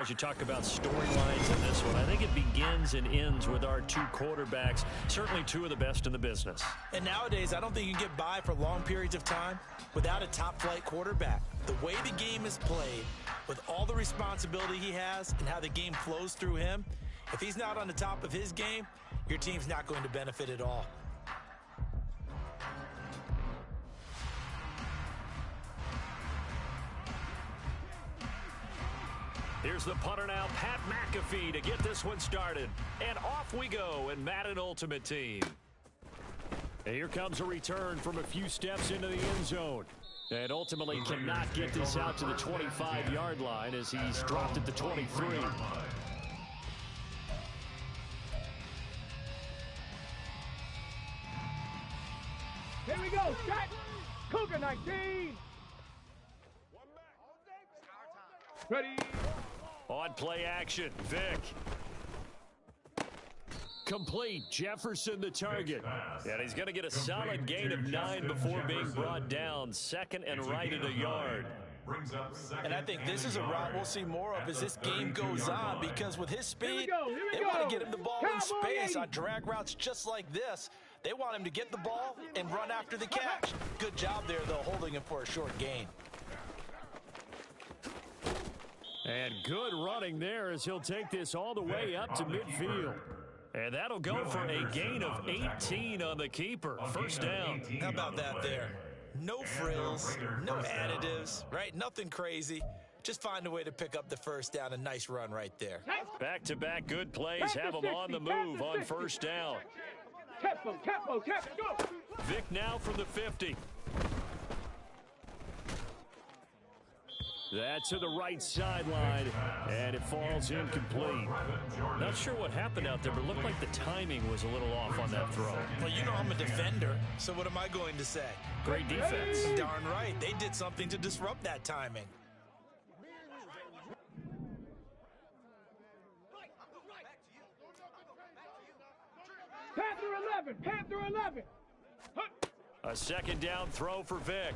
As you talk about storylines in this one, I think it begins and ends with our two quarterbacks, certainly two of the best in the business. And nowadays, I don't think you can get by for long periods of time without a top-flight quarterback. The way the game is played, with all the responsibility he has and how the game flows through him, if he's not on the top of his game, your team's not going to benefit at all. Here's the punter now, Pat McAfee, to get this one started. And off we go in Madden Ultimate Team. And here comes a return from a few steps into the end zone. And ultimately cannot get this out to the 25-yard line as he's dropped at the 23. Here we go, shot! Cougar 19! Ready! On play action, Vic. Complete, Jefferson the target. And he's going to get a solid gain of 9 before being brought down. Second and right at a yard. And I think this is a route we'll see more of as this game goes on, because with his speed, they want to get him the ball in space on drag routes just like this. They want him to get the ball and run after the catch. Good job there, though, holding him for a short gain. And good running there as he'll take this all the way up to midfield. And that'll go for a gain of 18 on the keeper. First down. How about that there? No frills, no additives, right? Nothing crazy. Just find a way to pick up the first down. A nice run right there. Back-to-back good plays have him on the move on first down. Tempo, go! Vic now from the 50. That's to the right sideline, and it falls incomplete. Not sure what happened out there, but it looked like the timing was a little off on that throw. Well, you know I'm a defender, so what am I going to say? Great defense. Darn right. They did something to disrupt that timing. Panther 11! A second down throw for Vic.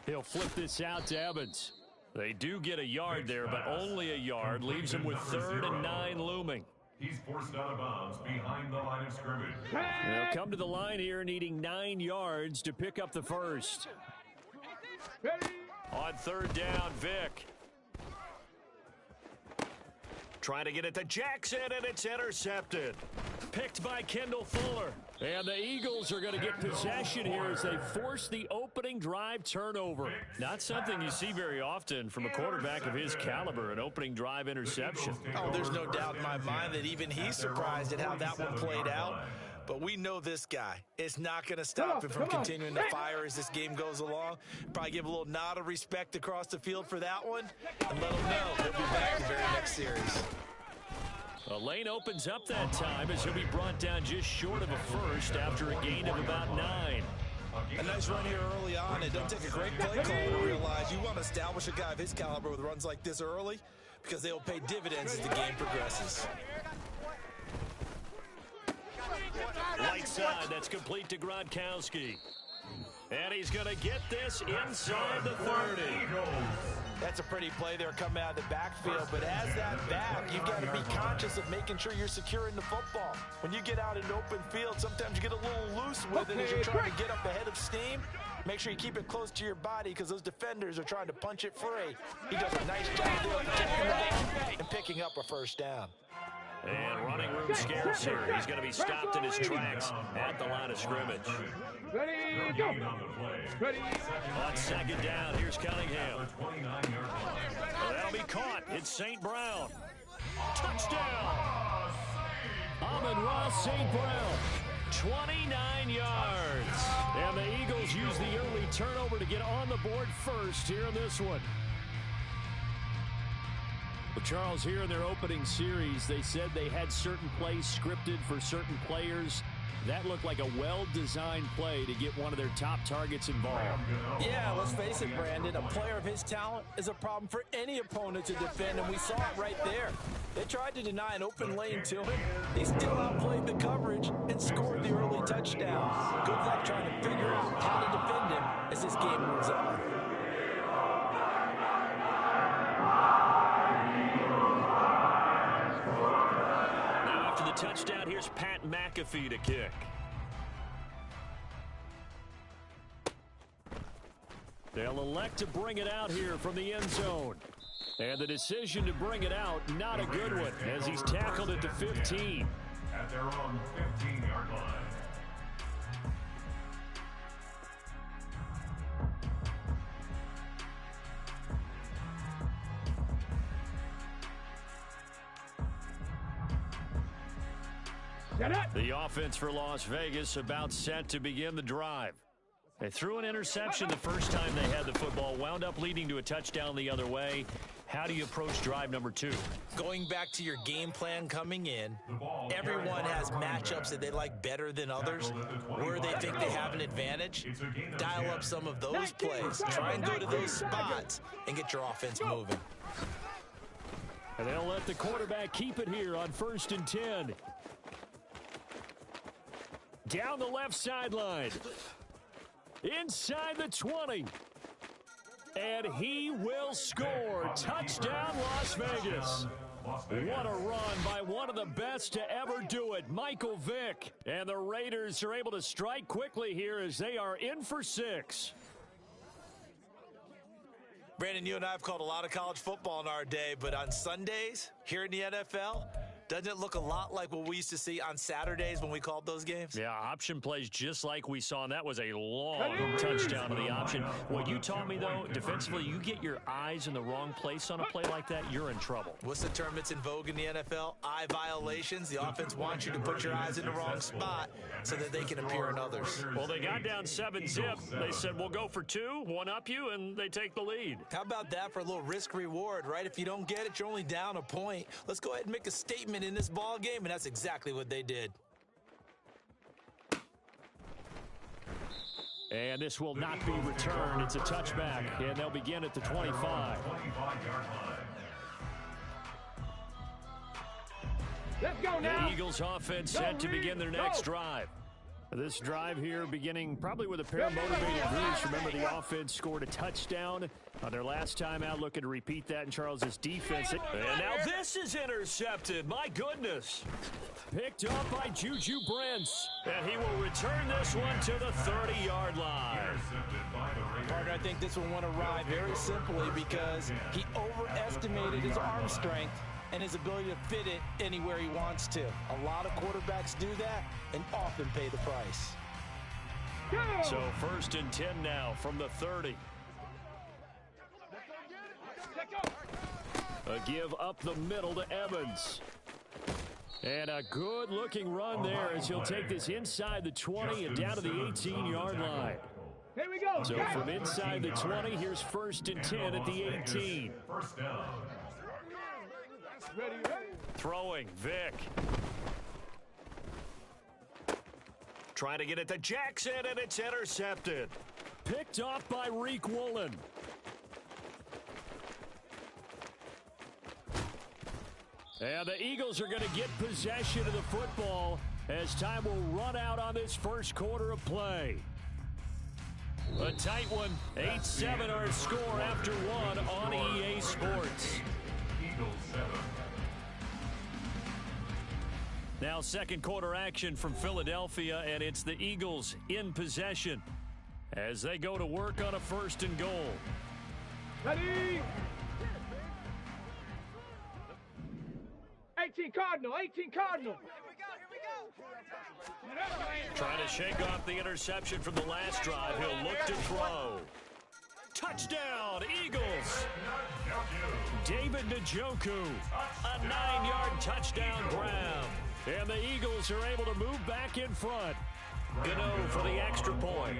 He'll flip this out to Evans. They do get a yard there, but only a yard. Leaves him with 3rd and 9 looming. He's forced out of bounds behind the line of scrimmage. They'll come to the line here needing 9 yards to pick up the first. On 3rd down, Vic. Trying to get it to Jackson, and it's intercepted. Picked by Kendall Fuller. And the Eagles are going to get possession here as they force the opening drive turnover. Not something you see very often from a quarterback of his caliber, an opening drive interception. Oh, there's no doubt in my mind that even he's surprised at how that one played out. But we know this guy is not going to stop him from continuing to fire as this game goes along. Probably give a little nod of respect across the field for that one, and let him know he'll be back the very next series. A lane opens up that time as he'll be brought down just short of a first after a gain of about 9. A nice run here early on. It doesn't take a great play call to realize you want to establish a guy of his caliber with runs like this early, because they will pay dividends as the game progresses. Right side, that's complete to Gronkowski. And he's going to get this inside the 30. That's a pretty play there coming out of the backfield, but as that back, you've got to be conscious of making sure you're securing the football. When you get out in open field, sometimes you get a little loose with it as you're trying to get up ahead of steam. Make sure you keep it close to your body because those defenders are trying to punch it free. He does a nice job there protecting the ball and picking up a first down. And running room scarce here. He's going to be stopped in his tracks at the line of scrimmage. Ready, go! Ready! On second down, here's Cunningham. Well, that'll be caught. It's St. Brown. Touchdown! Amon-Ra St. Brown. 29 yards. And the Eagles use the early turnover to get on the board first here in this one. Well, Charles, here in their opening series, they said they had certain plays scripted for certain players. That looked like a well-designed play to get one of their top targets involved. Yeah, let's face it, Brandon. A player of his talent is a problem for any opponent to defend, and we saw it right there. They tried to deny an open lane to him. He still outplayed the coverage and scored the early touchdown. Good luck trying to figure out how to defend him as this game moves on. the touchdown, here's Pat McAfee to kick. They'll elect to bring it out here from the end zone. And the decision to bring it out, not a good one, as he's tackled at the 15. At their own 15-yard line. The offense for Las Vegas about set to begin the drive. They threw an interception the first time they had the football, wound up leading to a touchdown the other way. How do you approach drive number 2? Going back to your game plan coming in, everyone has matchups that they like better than others, where they think they have an advantage. Dial up some of those plays. Try and go to those spots and get your offense moving. And they'll let the quarterback keep it here on 1st and 10. Down the left sideline. Inside the 20. And he will score. Touchdown, Las Vegas. What a run by one of the best to ever do it, Michael Vick. And the Raiders are able to strike quickly here as they are in for 6. Brandon, you and I have called a lot of college football in our day, but on Sundays here in the NFL, doesn't it look a lot like what we used to see on Saturdays when we called those games? Yeah, option plays just like we saw, and that was a long touchdown to the option. What you taught me, though, defensively, you get your eyes in the wrong place on a play like that, you're in trouble. What's the term that's in vogue in the NFL? Eye violations. The offense wants you to put your eyes in the wrong spot so that they can appear in others. Well, they got down 7-zip. They said, we'll go for 2, one up you, and they take the lead. How about that for a little risk-reward, right? If you don't get it, you're only down a point. Let's go ahead and make a statement in this ball game, and that's exactly what they did. And this will not be returned. It's a touchback, and they'll begin at the 25. Let's go now. The Eagles offense set to begin their next drive. This drive here beginning probably with a pair of motivated groups. Remember, the offense scored a touchdown on their last time out, looking to repeat that in Charles's defense. And now this is intercepted. My goodness. Picked up by Juju Brents. And he will return this one to the 30-yard line. Parker, I think this one went awry very simply because he overestimated his arm strength and his ability to fit it anywhere he wants to. A lot of quarterbacks do that and often pay the price. So 1st and 10 now from the 30. A give up the middle to Evans. And a good-looking run there as he'll take this inside the 20 and down to the 18-yard line. Here we go. So from inside the 20, here's 1st and 10 at the 18. First down. Ready. Throwing, Vick. Trying to get it to Jackson, and it's intercepted. Picked off by Reek Woolen. And the Eagles are going to get possession of the football as time will run out on this first quarter of play. A tight one, 8-7 our score after one on EA Sports. Eagles 7. Now second quarter action from Philadelphia, and it's the Eagles in possession as they go to work on a 1st and goal. Ready. 18 Cardinal. Here we go. Trying to shake off the interception from the last drive. He'll look to throw. Touchdown, Eagles. David Njoku, a 9-yard touchdown grab. And the Eagles are able to move back in front. Gano for the extra point.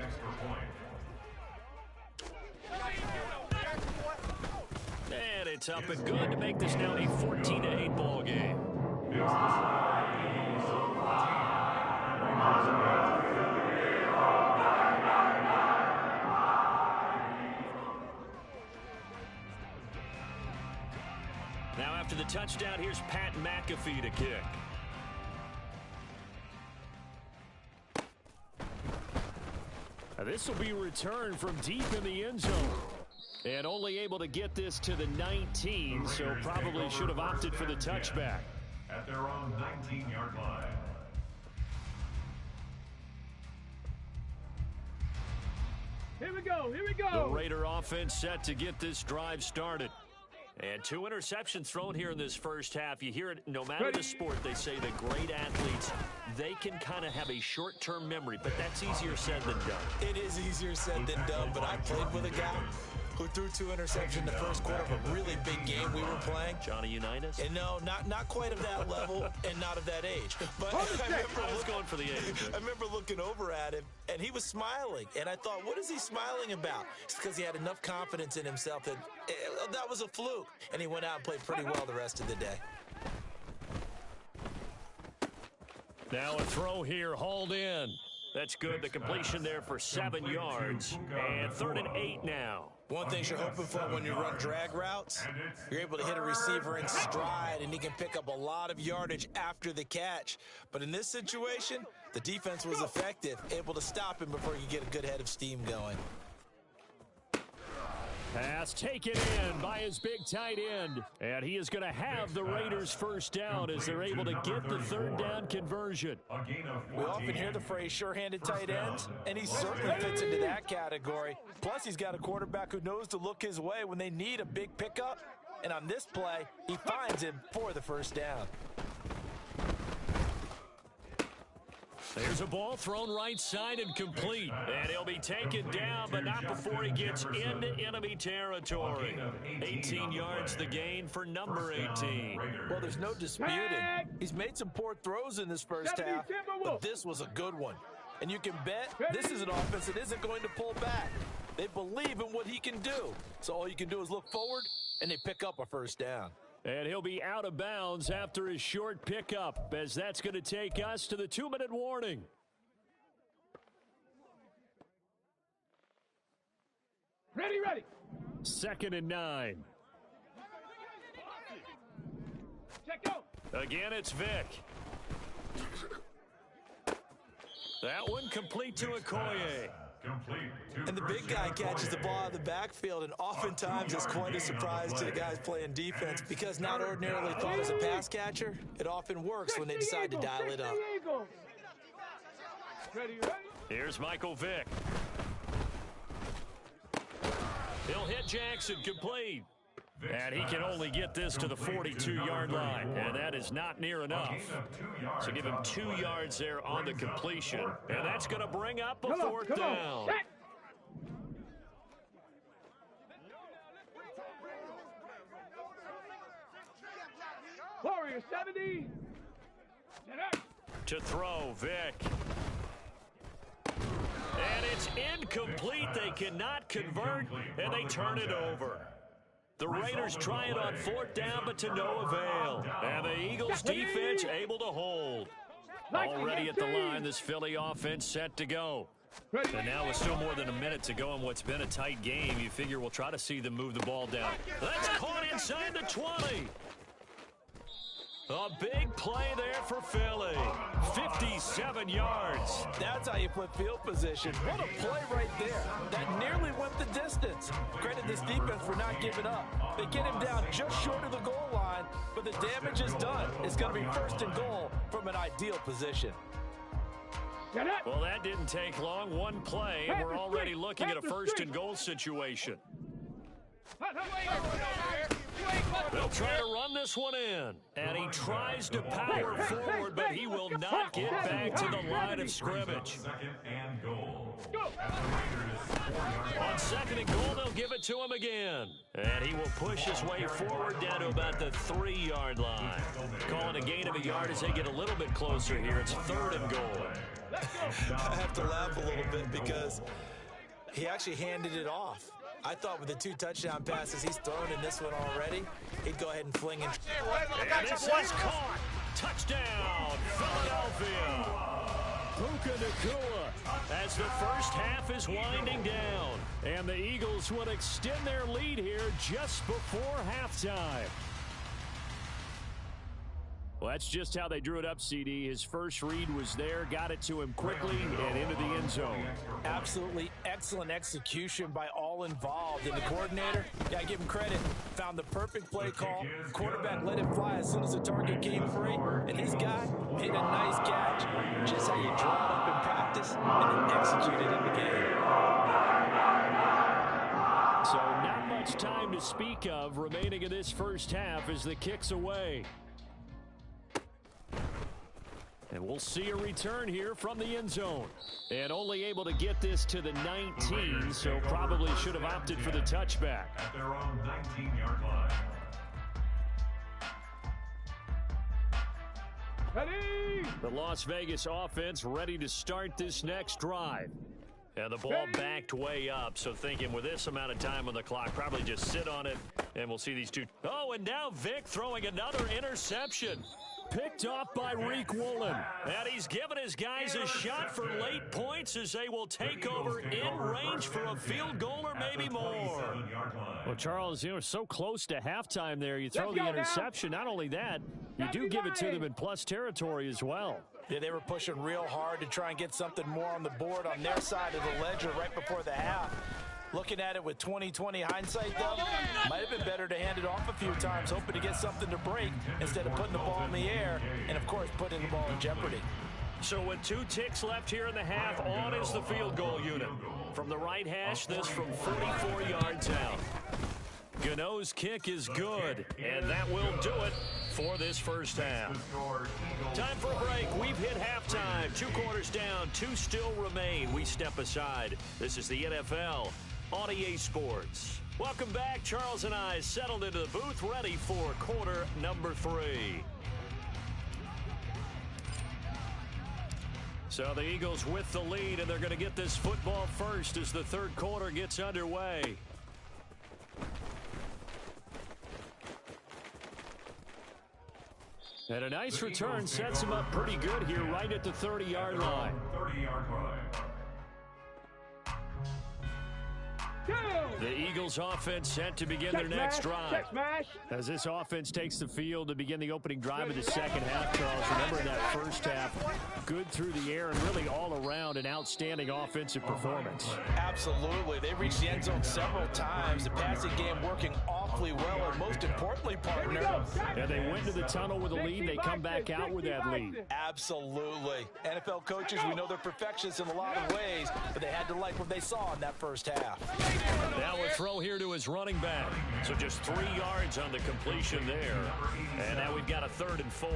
And it's up and good to make this now a 14-8 ball game. Now after the touchdown, here's Pat McAfee to kick. Now this will be returned from deep in the end zone. And only able to get this to the 19, so probably should have opted for the touchback. at their own 19-yard line. Here we go. Here we The go. Raider offense set to get this drive started. And 2 interceptions thrown here in this first half. You hear it, no matter the sport, they say that great athletes, they can kind of have a short-term memory, but that's easier said than done. It is easier said than done, but I played with a guy who threw 2 interceptions in the first quarter of a really big game we were playing. Johnny Unitas? And no, not quite of that level and not of that age. But I was going for the age. I remember looking over at him, and he was smiling. And I thought, what is he smiling about? It's because he had enough confidence in himself that that was a fluke. And he went out and played pretty well the rest of the day. Now a throw here, hauled in. That's good. The completion there for 7 yards. And 3rd and 8 now. One thing you're hoping for when you run drag routes, you're able to hit a receiver in stride, and he can pick up a lot of yardage after the catch. But in this situation, the defense was effective, able to stop him before you get a good head of steam going. Pass taken in by his big tight end. And he is going to have the Raiders first down as they're able to get the 3rd down conversion. We often hear the phrase sure-handed tight ends, and he certainly fits into that category. Plus, he's got a quarterback who knows to look his way when they need a big pickup. And on this play, he finds him for the first down. There's a ball thrown right side and complete. And he'll be taken down, but not before he gets into enemy territory. 18 yards the gain for number 18. Well, there's no disputing. He's made some poor throws in this first half, but this was a good one. And you can bet this is an offense that isn't going to pull back. They believe in what he can do. So all you can do is look forward, and they pick up a first down. And he'll be out of bounds after his short pickup, as that's going to take us to the 2-minute warning. Ready, ready. 2nd and 9. Check go. Again, it's Vic. That one complete to Okoye. And the big guy catches the ball out of the backfield, and oftentimes it's quite a surprise to the guys playing defense because not ordinarily thought as a pass catcher, it often works when they decide to dial it up. Ready, ready. Here's Michael Vick. He'll hit Jackson complete. And he can only get this to the 42-yard line, and that is not near enough. So give him 2 yards there on the completion, and that's going to bring up a 4th down. Warrior 70. To throw, Vick. And it's incomplete. They cannot convert, and they turn it over. The Raiders try it on 4th down, but to no avail. And the Eagles defense able to hold. Already at the line, this Philly offense set to go. And now with still more than a minute to go in what's been a tight game, you figure we'll try to see them move the ball down. That's caught inside the 20. A big play there for Philly. 57 yards. That's how you put field position. What a play right there. That nearly went the distance. Credit this defense for not giving up. They get him down just short of the goal line, but the damage is done. It's going to be 1st and goal from an ideal position. Well, that didn't take long. One play, and we're already looking at a 1st and goal situation. They'll try to run this one in. And he tries to power forward, but he will not get back to the line of scrimmage. On 2nd and goal, they'll give it to him again. And he will push his way forward down to about the 3-yard line. Calling a gain of a yard as they get a little bit closer here. It's 3rd and goal. I have to laugh a little bit because he actually handed it off. I thought with the 2 touchdown passes he's thrown in this one already, he'd go ahead and fling it. And this is caught. Touchdown, Philadelphia. Puka Nacua as the first half is winding down. And the Eagles would extend their lead here just before halftime. Well, that's just how they drew it up, CD. His first read was there, got it to him quickly, and into the end zone. Absolutely excellent execution by all involved. And the coordinator, got to give him credit, found the perfect play call. Quarterback let it fly as soon as the target came free. And his guy made a nice catch, just how you draw it up in practice and then execute it in the game. So not much time to speak of remaining in this first half as the kick's away. And we'll see a return here from the end zone. And only able to get this to the 19, so probably should have opted for the touchback. At their own 19-yard line. Ready! The Las Vegas offense ready to start this next drive. And the ball backed way up, so thinking with this amount of time on the clock, probably just sit on it, and we'll see these two. Oh, and now Vic throwing another interception. Picked off by Reek Woolen. And he's given his guys a shot for late points as they will take over in range for a field goal or maybe more. Well, Charles, you were so close to halftime there. You throw the interception. Not only that, you do give it to them in plus territory as well. Yeah, they were pushing real hard to try and get something more on the board on their side of the ledger right before the half. Looking at it with 20/20 hindsight, though, might have been better to hand it off a few times, hoping to get something to break instead of putting the ball in the air and, of course, putting the ball in jeopardy. So with 2 ticks left here in the half, on is the field goal unit. From the right hash, this from 44 yards out. Gano's kick is good, and that will do it for this first half. Time for a break. We've hit halftime. 2 quarters down, 2 still remain. We step aside. This is the NFL on EA Sports. Welcome back. Charles and I settled into the booth, ready for quarter number 3. So the Eagles with the lead, and they're going to get this football first as the third quarter gets underway. And a nice return sets him up pretty good here right at the 30-yard line. 30-yard line. The Eagles offense set to begin their next drive. As this offense takes the field to begin the opening drive of the second half, Charles, remember in that first half, good through the air and really all around an outstanding offensive performance. Absolutely. They reached the end zone several times. The passing game working awfully well, and most importantly, partner. And they went to the tunnel with a lead. They come back out with that lead. Absolutely. NFL coaches, we know they're perfectionists in a lot of ways, but they had to like what they saw in that first half. Now a throw here to his running back. So just 3 yards on the completion there. And now we've got a 3rd and 4.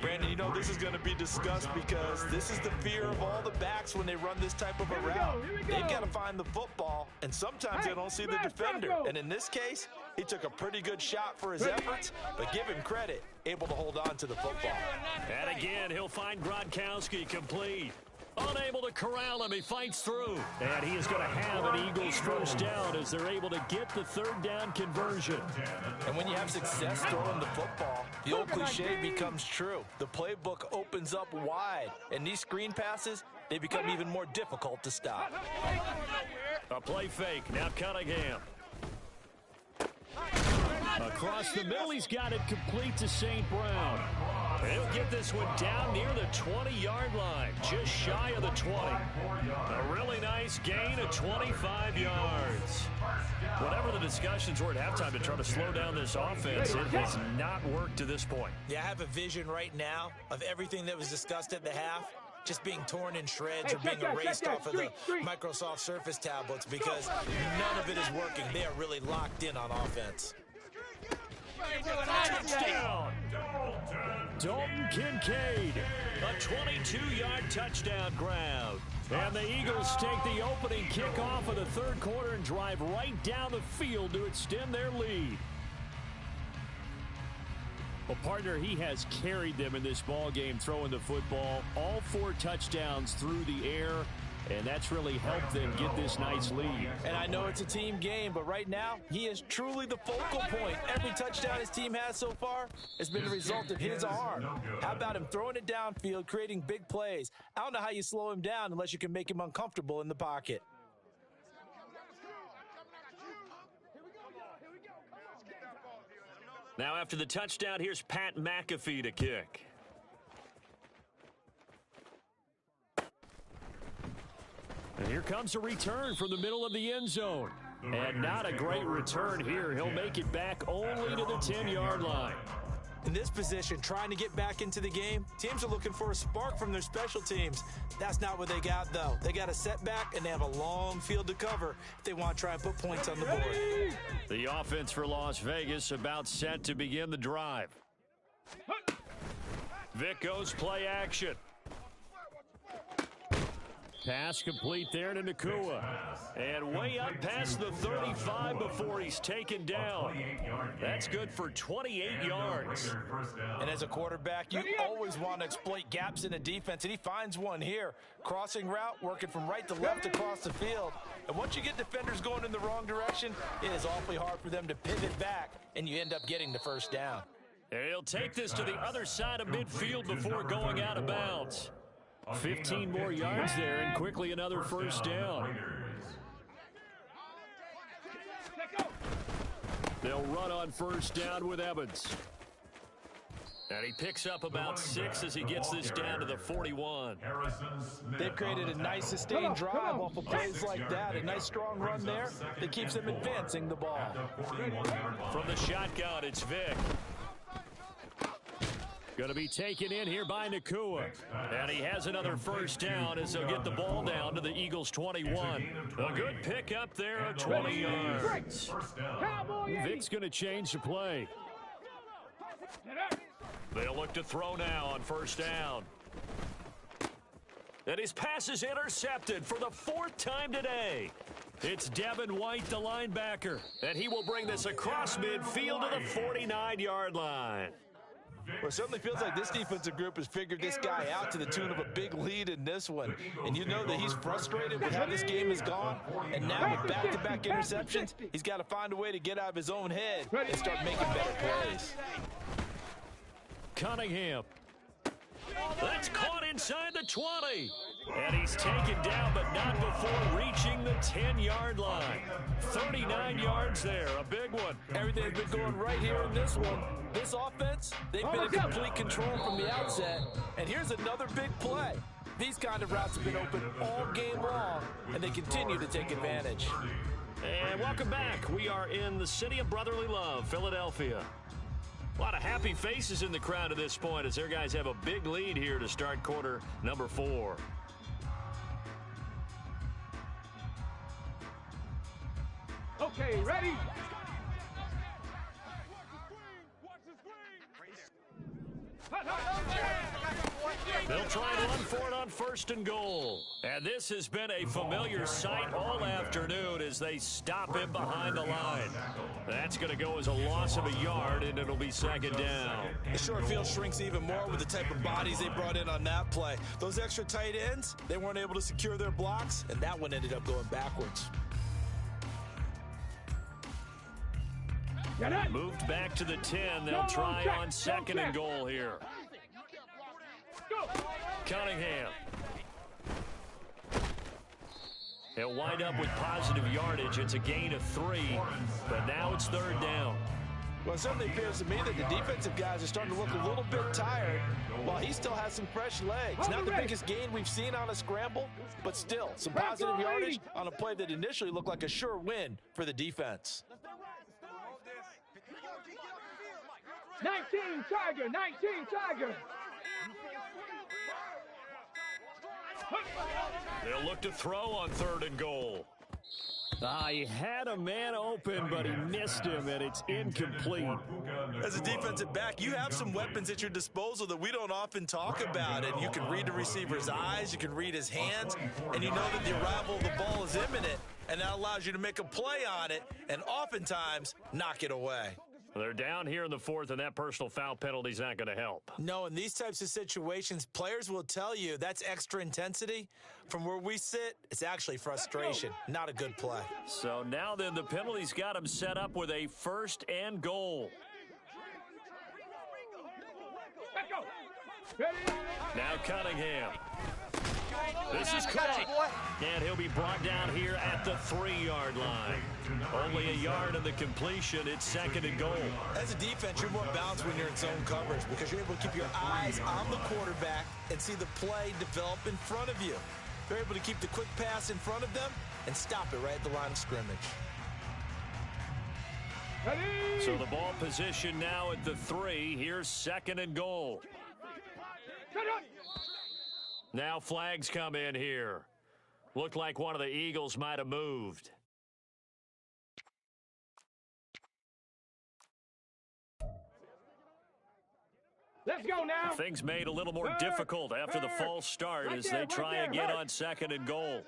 Brandon, you know this is going to be discussed because this is the fear of all the backs when they run this type of a route. They've got to find the football, and sometimes they don't see the defender. And in this case, he took a pretty good shot for his efforts, but give him credit, able to hold on to the football. And again, he'll find Gronkowski complete. Unable to corral him, he fights through. And he is going to have an Eagles first down as they're able to get the 3rd down conversion. And when you have success throwing the football, the old cliche becomes true. The playbook opens up wide, and these screen passes, they become even more difficult to stop. A play fake, now Cunningham. Across the middle, he's got it complete to St. Brown. He'll get this one down near the 20-yard line, just shy of the 20. A really nice gain of 25 yards. Whatever the discussions were at halftime to try to slow down this offense, it has not worked to this point. Yeah, I have a vision right now of everything that was discussed at the half just being torn in shreds or being erased off of the Microsoft Surface tablets because none of it is working. They are really locked in on offense. Touchdown! Dalton Kincaid, a 22-yard touchdown grab. And the Eagles take the opening kickoff of the third quarter and drive right down the field to extend their lead. Well, partner, he has carried them in this ball game throwing the football. All 4 touchdowns through the air, and that's really helped them get this nice lead. And I know it's a team game, but right now, he is truly the focal point. Every touchdown his team has so far has been the result of his arm. How about him throwing it downfield, creating big plays? I don't know how you slow him down unless you can make him uncomfortable in the pocket. Now after the touchdown, here's Pat McAfee to kick. And here comes a return from the middle of the end zone. And not a great return here. He'll make it back only to the 10-yard line. In this position, trying to get back into the game, teams are looking for a spark from their special teams. That's not what they got, though. They got a setback, and they have a long field to cover if they want to try and put points on the board. The offense for Las Vegas about set to begin the drive. Vic goes play action. Pass complete there to Nakua. And way up past the 35 before he's taken down. That's good for 28 yards. And as a quarterback, you always want to exploit gaps in the defense, and he finds one here. Crossing route, working from right to left across the field. And once you get defenders going in the wrong direction, it is awfully hard for them to pivot back, and you end up getting the first down. And he'll take this to the other side of midfield before going out of bounds. 15 more yards there, and quickly another first down. They'll run on first down with Evans. And he picks up about 6 as he gets this down to the 41. They've created a nice sustained drive off of plays like that. A nice strong run there that keeps them advancing the ball. From the shotgun, it's Vic. Going to be taken in here by Nakua. And he has another first down as they'll get the ball down to the Eagles' 21. A good pickup there of 20 yards. Vic's going to change the play. They'll look to throw now on first down. And his pass is intercepted for the 4th time today. It's Devin White, the linebacker. And he will bring this across midfield to the 49-yard line. Well, it certainly feels like this defensive group has figured this guy out to the tune of a big lead in this one. And you know that he's frustrated with how this game has gone. And now with back-to-back interceptions, he's got to find a way to get out of his own head and start making better plays. Cunningham. That's caught inside the 20. And he's taken down, but not before reaching the 10-yard line. 39 yards there, a big one. Everything's been going right here in this one. This offense, they've been in complete control from the outset. And here's another big play. These kind of routes have been open all game long, and they continue to take advantage. And welcome back. We are in the city of brotherly love, Philadelphia. A lot of happy faces in the crowd at this point as their guys have a big lead here to start quarter number 4. Okay, ready? They'll try to run for it on 1st and goal. And this has been a familiar sight all afternoon as they stop him behind the line. That's going to go as a loss of a yard, and it'll be 2nd down. The short field shrinks even more with the type of bodies they brought in on that play. Those extra tight ends, they weren't able to secure their blocks, and that one ended up going backwards. Moved back to the 10. They'll try on 2nd and goal here. Cunningham. He'll wind up with positive yardage. It's a gain of 3, but now it's 3rd down. Well, it certainly appears to me that the defensive guys are starting to look a little bit tired while he still has some fresh legs. Not the biggest gain we've seen on a scramble, but still some positive yardage on a play that initially looked like a sure win for the defense. 19 Tiger, 19 Tiger. They'll look to throw on 3rd and goal. He had a man open, but he missed him, and it's incomplete. As a defensive back, you have some weapons at your disposal that we don't often talk about, and you can read the receiver's eyes, you can read his hands, and you know that the arrival of the ball is imminent, and that allows you to make a play on it and oftentimes knock it away. They're down here in the 4th, and that personal foul penalty is not going to help. No, in these types of situations, players will tell you that's extra intensity. From where we sit, it's actually frustration, not a good play. So now then, the penalty's got him set up with a 1st and goal. Now Cunningham. This is caught. And he'll be brought down here at the 3-yard line. Only a yard in the completion. It's second and goal. As a defense, you're more balanced when you're in zone coverage because you're able to keep your eyes on the quarterback and see the play develop in front of you. They're able to keep the quick pass in front of them and stop it right at the line of scrimmage. So the ball position now at the 3. Here's second and goal. Now flags come in here. Looked like one of the Eagles might have moved. Let's go now. Things made a little more difficult after the false start as they try again on second and goal.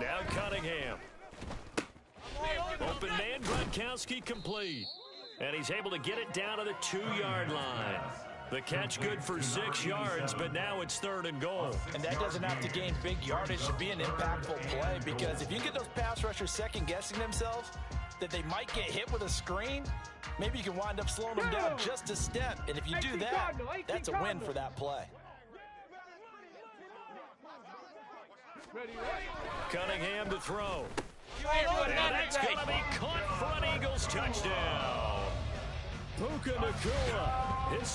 Now Cunningham. Open man, Gronkowski complete. And he's able to get it down to the 2-yard line. The catch good for 6 yards, but now it's third and goal. And that doesn't have to gain big yardage to be an impactful play, because if you get those pass rushers second-guessing themselves that they might get hit with a screen, maybe you can wind up slowing them down just a step. And if you do that, that's a win for that play. Cunningham to throw. And that's going to be caught for an Eagles touchdown. Puka Nacua, his